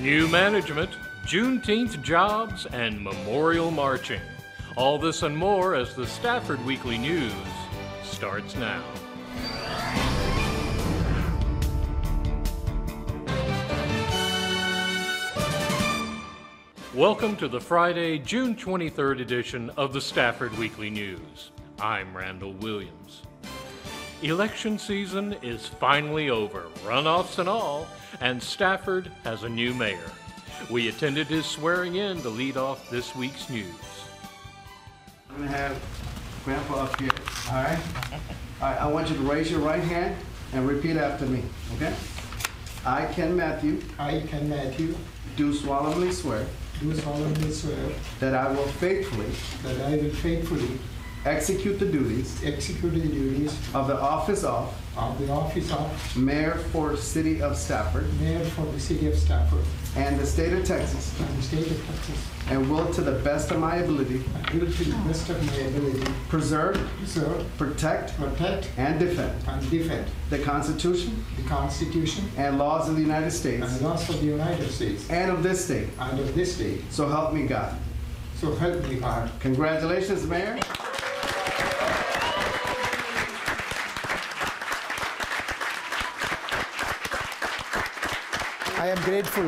New management, Juneteenth jobs, and memorial marching. All this and more as the Stafford Weekly News starts now. Welcome to the Friday, June 23rd edition of the Stafford Weekly News. I'm Randall Williams. Election season is finally over, runoffs and all, and Stafford has a new mayor. We attended his swearing in to lead off this week's news. I'm going to have Grandpa up here, all right? All right, I want you to raise your right hand and repeat after me, okay? I, Ken Matthew, do solemnly swear that I will faithfully execute the duties of the office of Mayor for City of Stafford and the State of Texas, and will to the best of my ability preserve, protect, and defend the Constitution and laws of the United States and of this state. So help me God. Congratulations, Mayor. I am grateful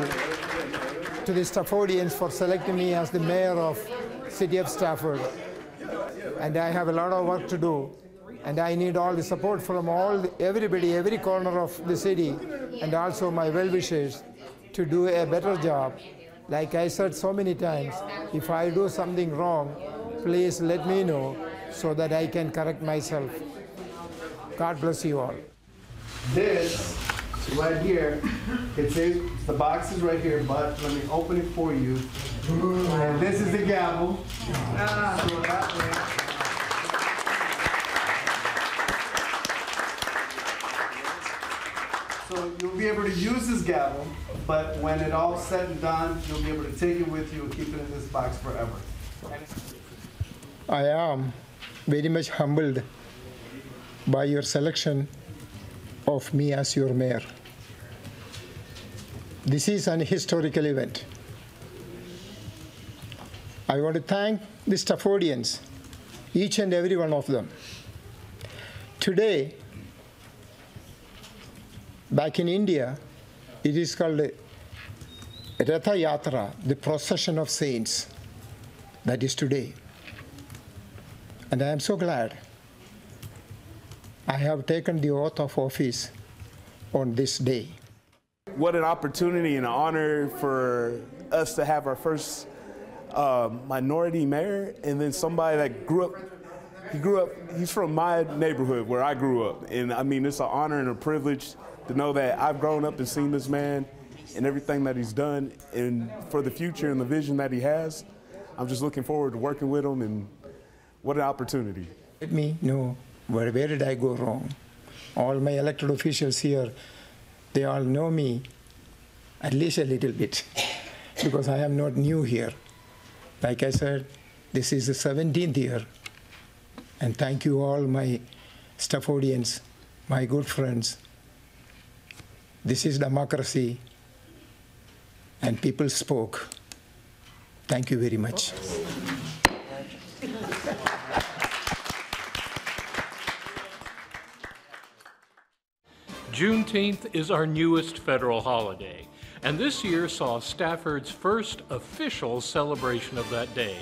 to the Staffordians for selecting me as the mayor of City of Stafford. And I have a lot of work to do. And I need all the support from everybody, every corner of the city, and also my well-wishers to do a better job. Like I said so many times, if I do something wrong, please let me know so that I can correct myself. God bless you all. This right here, it says the box is right here, but let me open it for you. And this is the gavel. So you'll be able to use this gavel, but when it all said and done, you'll be able to take it with you and keep it in this box forever. I am very much humbled by your selection of me as your mayor. This is an historical event. I want to thank the Staffordians, each and every one of them. Today, back in India, it is called Ratha Yatra, the procession of saints. That is today. And I am so glad I have taken the oath of office on this day. What an opportunity and an honor for us to have our first minority mayor, and then somebody that he's from my neighborhood where I grew up. And I mean, it's an honor and a privilege to know that I've grown up and seen this man and everything that he's done, and for the future and the vision that he has. I'm just looking forward to working with him, and what an opportunity. Let me know where did I go wrong. All my elected officials here, they all know me at least a little bit because I am not new here. Like I said, this is the 17th year. And thank you all my Staffordians, my good friends. This is democracy, and people spoke. Thank you very much. Juneteenth is our newest federal holiday, and this year saw Stafford's first official celebration of that day.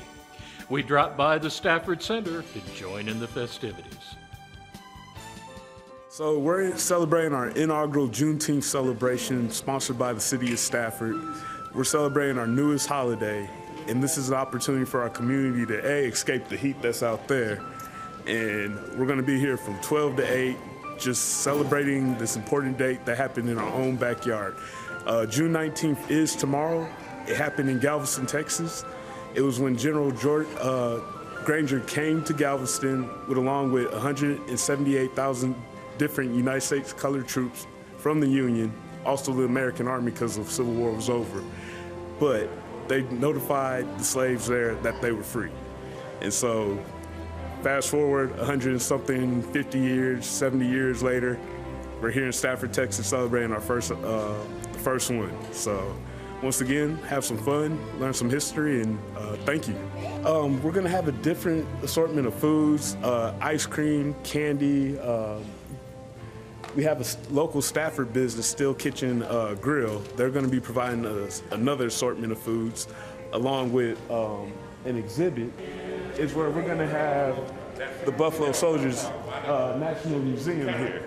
We dropped by the Stafford Center to join in the festivities. So we're celebrating our inaugural Juneteenth celebration sponsored by the City of Stafford. We're celebrating our newest holiday, and this is an opportunity for our community to escape the heat that's out there. And we're going to be here from 12 to 8, just celebrating this important date that happened in our own backyard. June 19th is tomorrow. It happened in Galveston, Texas. It was when General Granger came to Galveston along with 178,000 different United States colored troops from the Union, also the American Army because the Civil War was over. But they notified the slaves there that they were free. And so fast forward 100-something, 50 years, 70 years later, we're here in Stafford, Texas, celebrating our first one. So once again, have some fun, learn some history, and thank you. We're gonna have a different assortment of foods, ice cream, candy. We have a local Stafford business, Still Kitchen Grill. They're gonna be providing us another assortment of foods, along with an exhibit. Is where we're gonna have the Buffalo Soldiers National Museum here.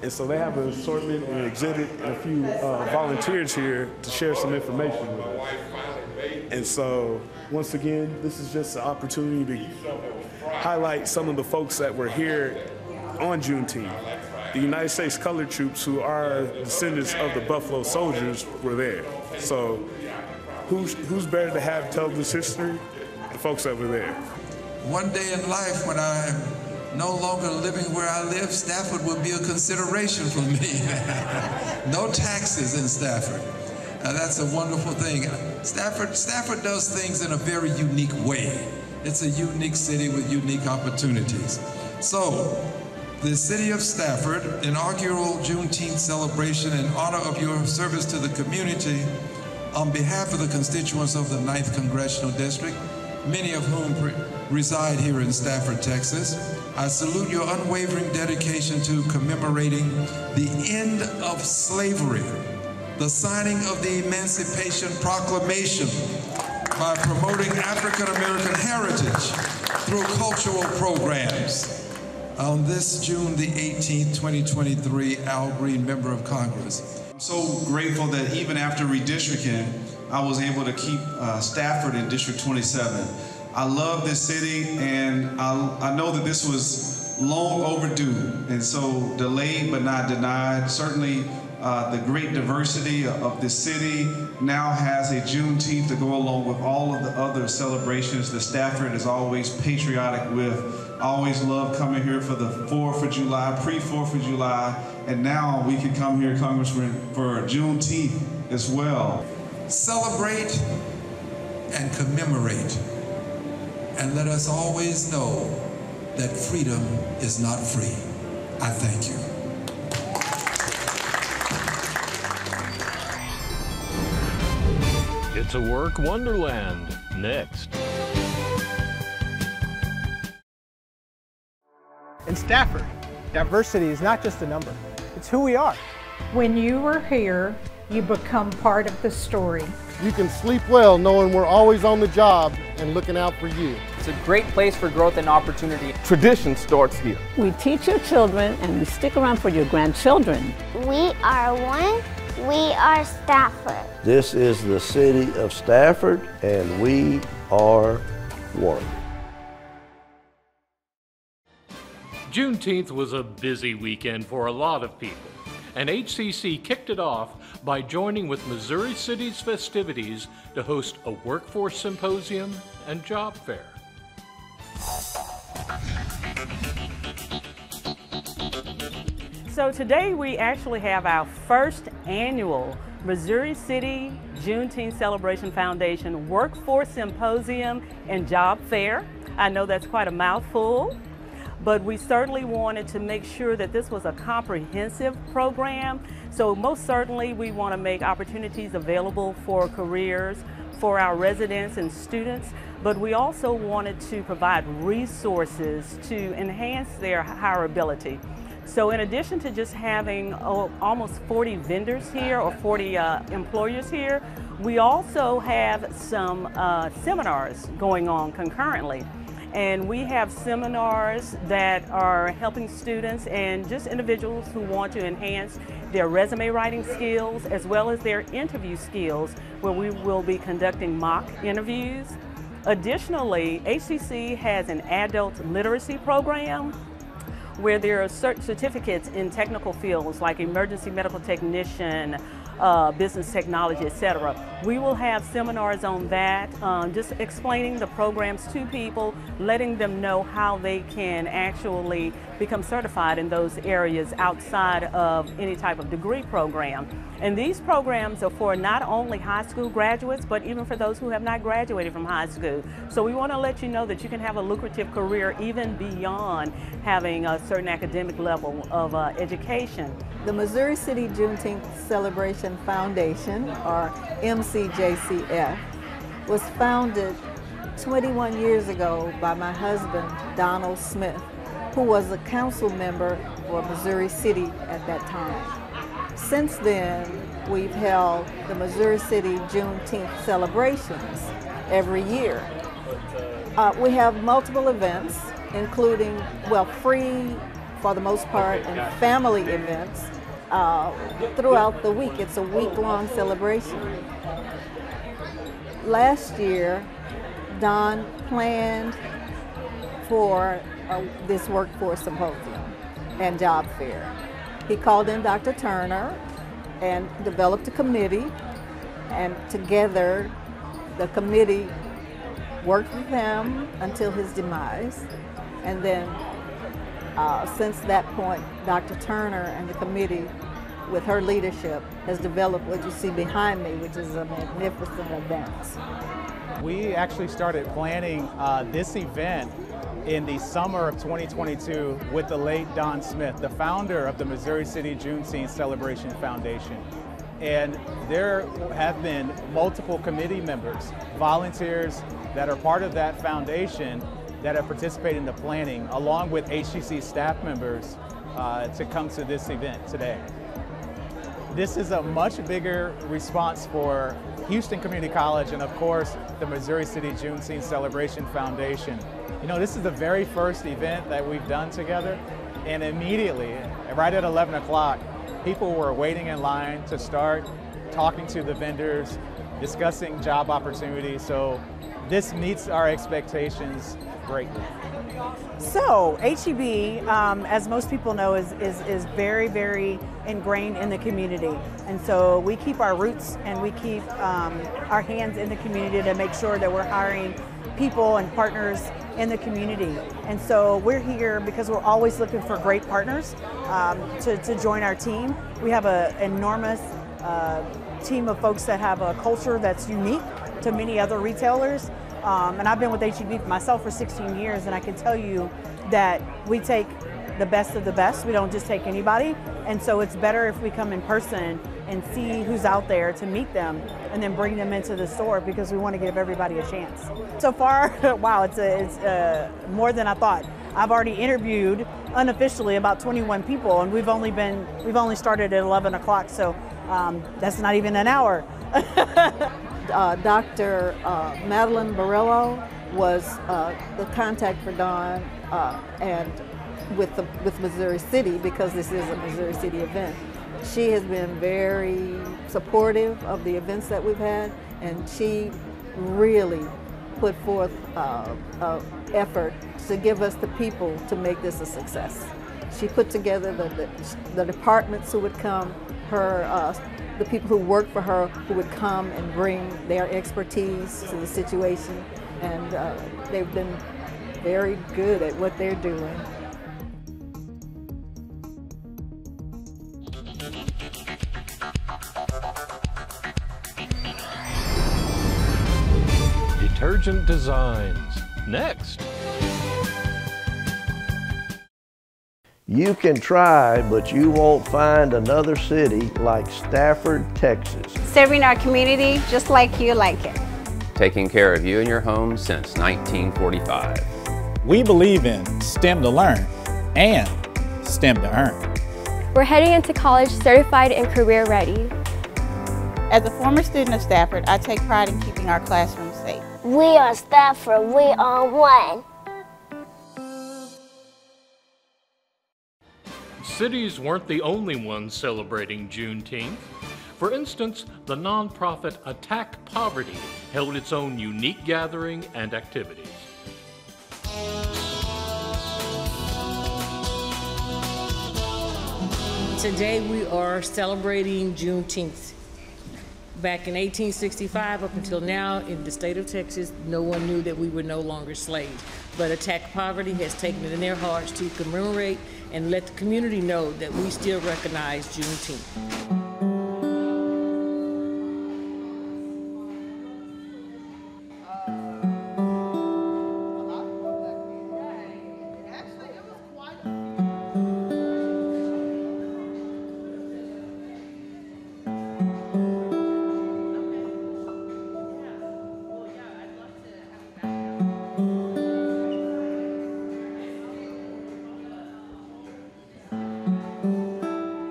And so they have an assortment and an exhibit and a few volunteers here to share some information with us. And so, once again, this is just an opportunity to highlight some of the folks that were here on Juneteenth. The United States Colored Troops, who are descendants of the Buffalo Soldiers, were there. So, who's better to have tell this history? The folks that were there. One day in life, when I'm no longer living where I live, Stafford would be a consideration for me. No taxes in Stafford. That's a wonderful thing. Stafford does things in a very unique way. It's a unique city with unique opportunities. So, the City of Stafford inaugural Juneteenth celebration in honor of your service to the community on behalf of the constituents of the 9th Congressional District, many of whom reside here in Stafford, Texas. I salute your unwavering dedication to commemorating the end of slavery, the signing of the Emancipation Proclamation by promoting African American heritage through cultural programs. On this June the 18th, 2023, Al Green, Member of Congress. I'm so grateful that even after redistricting, I was able to keep Stafford in District 27. I love this city, and I know that this was long overdue, and so delayed but not denied. Certainly, the great diversity of this city now has a Juneteenth to go along with all of the other celebrations that Stafford is always patriotic with. I always love coming here for the 4th of July, pre-4th of July, and now we can come here, Congressman, for Juneteenth as well. Celebrate and commemorate, and let us always know that freedom is not free. I thank you. It's a work wonderland. Next. In Stafford, diversity is not just a number, it's who we are. When you are here, you become part of the story. You can sleep well knowing we're always on the job and looking out for you. It's a great place for growth and opportunity. Tradition starts here. We teach your children and we stick around for your grandchildren. We are one. We are Stafford. This is the city of Stafford, and we are one. Juneteenth was a busy weekend for a lot of people, and HCC kicked it off by joining with Missouri City's festivities to host a workforce symposium and job fair. So today we actually have our first annual Missouri City Juneteenth Celebration Foundation Workforce Symposium and Job Fair. I know that's quite a mouthful, but we certainly wanted to make sure that this was a comprehensive program. So most certainly we want to make opportunities available for careers for our residents and students, but we also wanted to provide resources to enhance their hireability. So in addition to just having almost 40 vendors here or 40 employers here, we also have some seminars going on concurrently. And we have seminars that are helping students and just individuals who want to enhance their resume writing skills as well as their interview skills, where we will be conducting mock interviews. Additionally, HCC has an adult literacy program where there are certificates in technical fields like emergency medical technician, business technology, etc. We will have seminars on that, just explaining the programs to people, letting them know how they can actually become certified in those areas outside of any type of degree program. And these programs are for not only high school graduates, but even for those who have not graduated from high school. So we want to let you know that you can have a lucrative career even beyond having a certain academic level of education. The Missouri City Juneteenth Celebration Foundation, or MC MCJCF was founded 21 years ago by my husband, Donald Smith, who was a council member for Missouri City at that time. Since then, we've held the Missouri City Juneteenth celebrations every year. We have multiple events, including, well, free for the most part, and family events throughout the week. It's a week-long celebration. Last year, Don planned for this workforce symposium and job fair. He called in Dr. Turner and developed a committee, and together the committee worked with him until his demise. And then since that point, Dr. Turner and the committee, with her leadership, has developed what you see behind me, which is a magnificent event. We actually started planning this event in the summer of 2022 with the late Don Smith, the founder of the Missouri City Juneteenth Celebration Foundation. And there have been multiple committee members, volunteers that are part of that foundation that have participated in the planning, along with HCC staff members to come to this event today. This is a much bigger response for Houston Community College and, of course, the Missouri City Juneteenth Celebration Foundation. You know, this is the very first event that we've done together, and immediately, right at 11 o'clock, people were waiting in line to start talking to the vendors, discussing job opportunities, so this meets our expectations greatly. So HEB, as most people know, is very, very ingrained in the community. And so we keep our roots and we keep our hands in the community to make sure that we're hiring people and partners in the community. And so we're here because we're always looking for great partners to join our team. We have an enormous team of folks that have a culture that's unique to many other retailers. And I've been with HEB myself for 16 years, and I can tell you that we take the best of the best. We don't just take anybody. And so it's better if we come in person and see who's out there to meet them and then bring them into the store, because we want to give everybody a chance. So far, wow, it's more than I thought. I've already interviewed unofficially about 21 people, and we've only started at 11 o'clock, so that's not even an hour. Dr. Madeline Barillo was the contact for Don and with Missouri City, because this is a Missouri City event. She has been very supportive of the events that we've had, and she really put forth effort to give us the people to make this a success. She put together the departments who would come, the people who work for her, who would come and bring their expertise to the situation, and they've been very good at what they're doing. Detergent designs. Next. You can try, but you won't find another city like Stafford, Texas. Serving our community just like you like it. Taking care of you and your home since 1945. We believe in STEM to learn and STEM to earn. We're heading into college certified and career ready. As a former student of Stafford, I take pride in keeping our classrooms safe. We are Stafford, we are one. Cities weren't the only ones celebrating Juneteenth. For instance, the nonprofit Attack Poverty held its own unique gathering and activities. Today we are celebrating Juneteenth. Back in 1865 up until now in the state of Texas, no one knew that we were no longer slaves. But Attack Poverty has taken it in their hearts to commemorate and let the community know that we still recognize Juneteenth.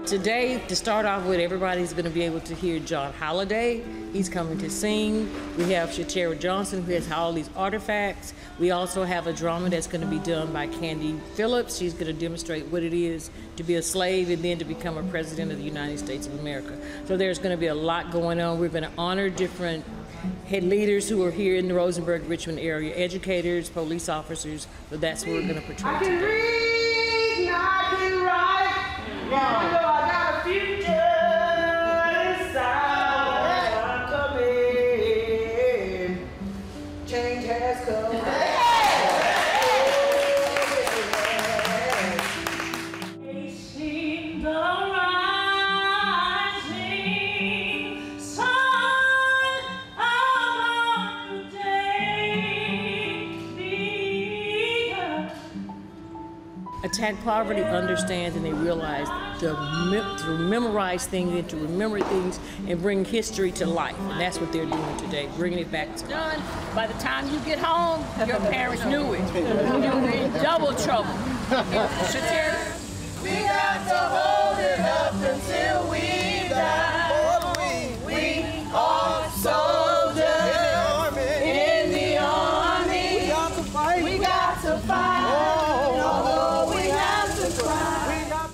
Today, to start off with, everybody's going to be able to hear John Holliday. He's coming to sing. We have Shatera Johnson, who has all these artifacts. We also have a drama that's going to be done by Candy Phillips. She's going to demonstrate what it is to be a slave and then to become a president of the United States of America. So there's going to be a lot going on. We're going to honor different head leaders who are here in the Rosenberg, Richmond area, educators, police officers. So that's what we're going to portray today. I can read, I can write. I know I got a future inside. I'm coming. Change has come. Facing the rising sun of the day. Attack Poverty understands and they realize to memorize things and to remember things and bring history to life. And that's what they're doing today, bringing it back to life. By the time you get home, your parents knew it. You're in double trouble. Shatera? We got to hold it up until we die. We are soldiers in the army. We got to fight. We got to fight. Although we have to cry.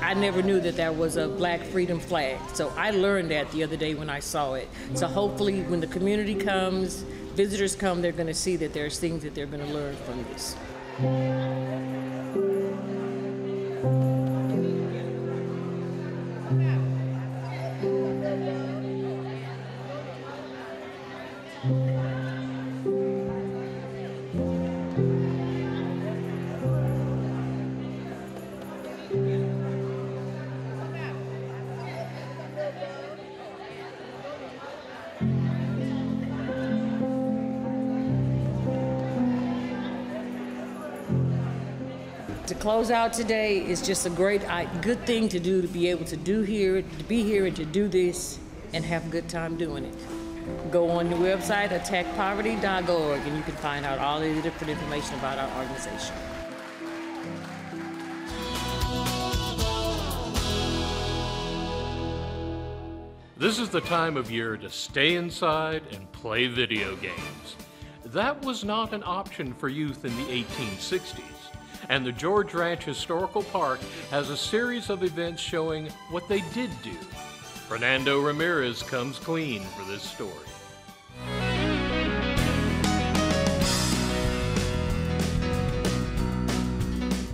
I never knew that there was a black freedom flag. So I learned that the other day when I saw it. So hopefully when the community comes, visitors come, they're going to see that there's things that they're going to learn from this. To close out today is just a good thing to do, to be able to do here, to be here and to do this and have a good time doing it. Go on the website, attackpoverty.org, and you can find out all the different information about our organization. This is the time of year to stay inside and play video games. That was not an option for youth in the 1860s. And the George Ranch Historical Park has a series of events showing what they did do. Fernando Ramirez comes clean for this story.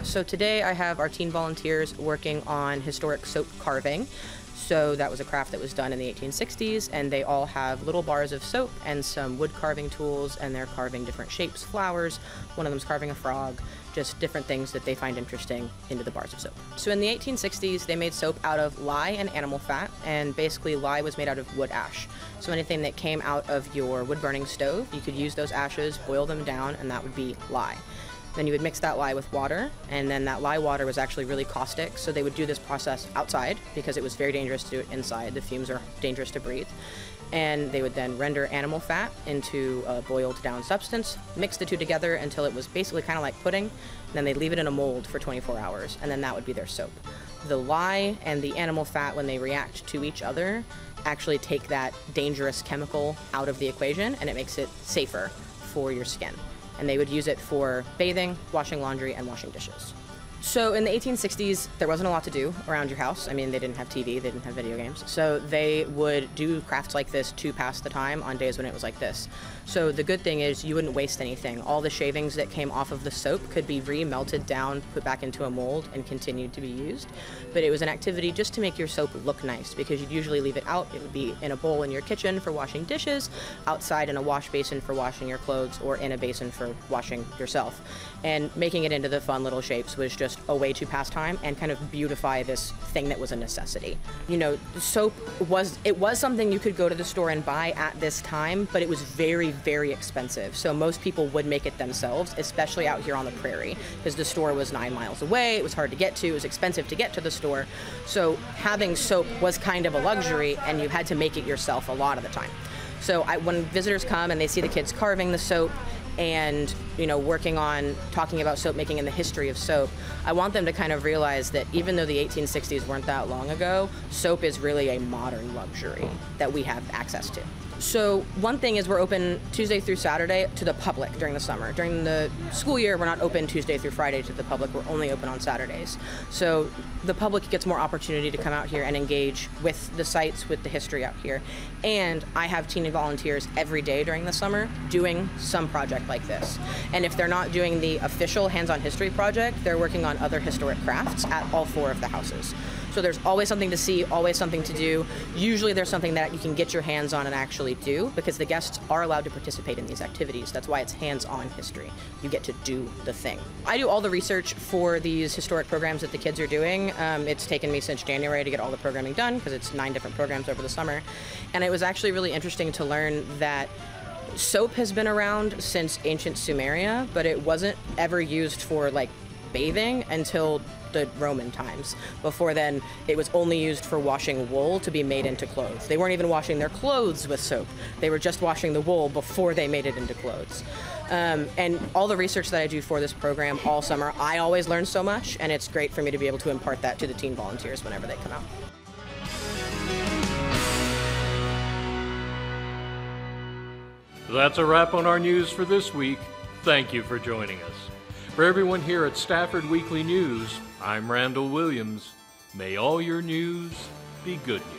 So today I have our teen volunteers working on historic soap carving. So that was a craft that was done in the 1860s, and they all have little bars of soap and some wood carving tools, and they're carving different shapes, flowers. One of them's carving a frog, just different things that they find interesting into the bars of soap. So in the 1860s, they made soap out of lye and animal fat, and basically lye was made out of wood ash. So anything that came out of your wood-burning stove, you could use those ashes, boil them down, and that would be lye. Then you would mix that lye with water, and then that lye water was actually really caustic, so they would do this process outside because it was very dangerous to do it inside. The fumes are dangerous to breathe. And they would then render animal fat into a boiled down substance, mix the two together until it was basically kind of like pudding, and then they'd leave it in a mold for 24 hours, and then that would be their soap. The lye and the animal fat, when they react to each other, actually take that dangerous chemical out of the equation, and it makes it safer for your skin. And they would use it for bathing, washing laundry, and washing dishes. So in the 1860s, there wasn't a lot to do around your house. I mean, they didn't have TV, they didn't have video games. So they would do crafts like this to pass the time on days when it was like this. So the good thing is you wouldn't waste anything. All the shavings that came off of the soap could be re-melted down, put back into a mold, and continued to be used. But it was an activity just to make your soap look nice, because you'd usually leave it out. It would be in a bowl in your kitchen for washing dishes, outside in a wash basin for washing your clothes, or in a basin for washing yourself. And making it into the fun little shapes was just a way to pass time and kind of beautify this thing that was a necessity. You know, soap was something you could go to the store and buy at this time, but it was very, very expensive. So most people would make it themselves, especially out here on the prairie, because the store was 9 miles away, it was hard to get to, it was expensive to get to the store. So having soap was kind of a luxury, and you had to make it yourself a lot of the time. So when visitors come and they see the kids carving the soap, and working on talking about soap making and the history of soap, I want them to kind of realize that even though the 1860s weren't that long ago, soap is really a modern luxury that we have access to. So one thing is we're open Tuesday through Saturday to the public during the summer. During the school year, we're not open Tuesday through Friday to the public. We're only open on Saturdays. So the public gets more opportunity to come out here and engage with the sites, with the history out here. And I have teen volunteers every day during the summer doing some project like this. And if they're not doing the official hands-on history project, they're working on other historic crafts at all 4 of the houses. So there's always something to see, always something to do. Usually there's something that you can get your hands on and actually do, because the guests are allowed to participate in these activities. That's why it's hands-on history. You get to do the thing. I do all the research for these historic programs that the kids are doing. It's taken me since January to get all the programming done, because it's 9 different programs over the summer. And it was actually really interesting to learn that soap has been around since ancient Sumeria, but it wasn't ever used for like bathing until the Roman times. Before then, it was only used for washing wool to be made into clothes. They weren't even washing their clothes with soap. They were just washing the wool before they made it into clothes. And all the research that I do for this program all summer, I always learn so much, and it's great for me to be able to impart that to the teen volunteers whenever they come out. That's a wrap on our news for this week. Thank you for joining us. For everyone here at Stafford Weekly News, I'm Randall Williams. May all your news be good news.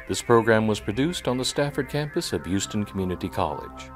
This program was produced on the Stafford campus of Houston Community College.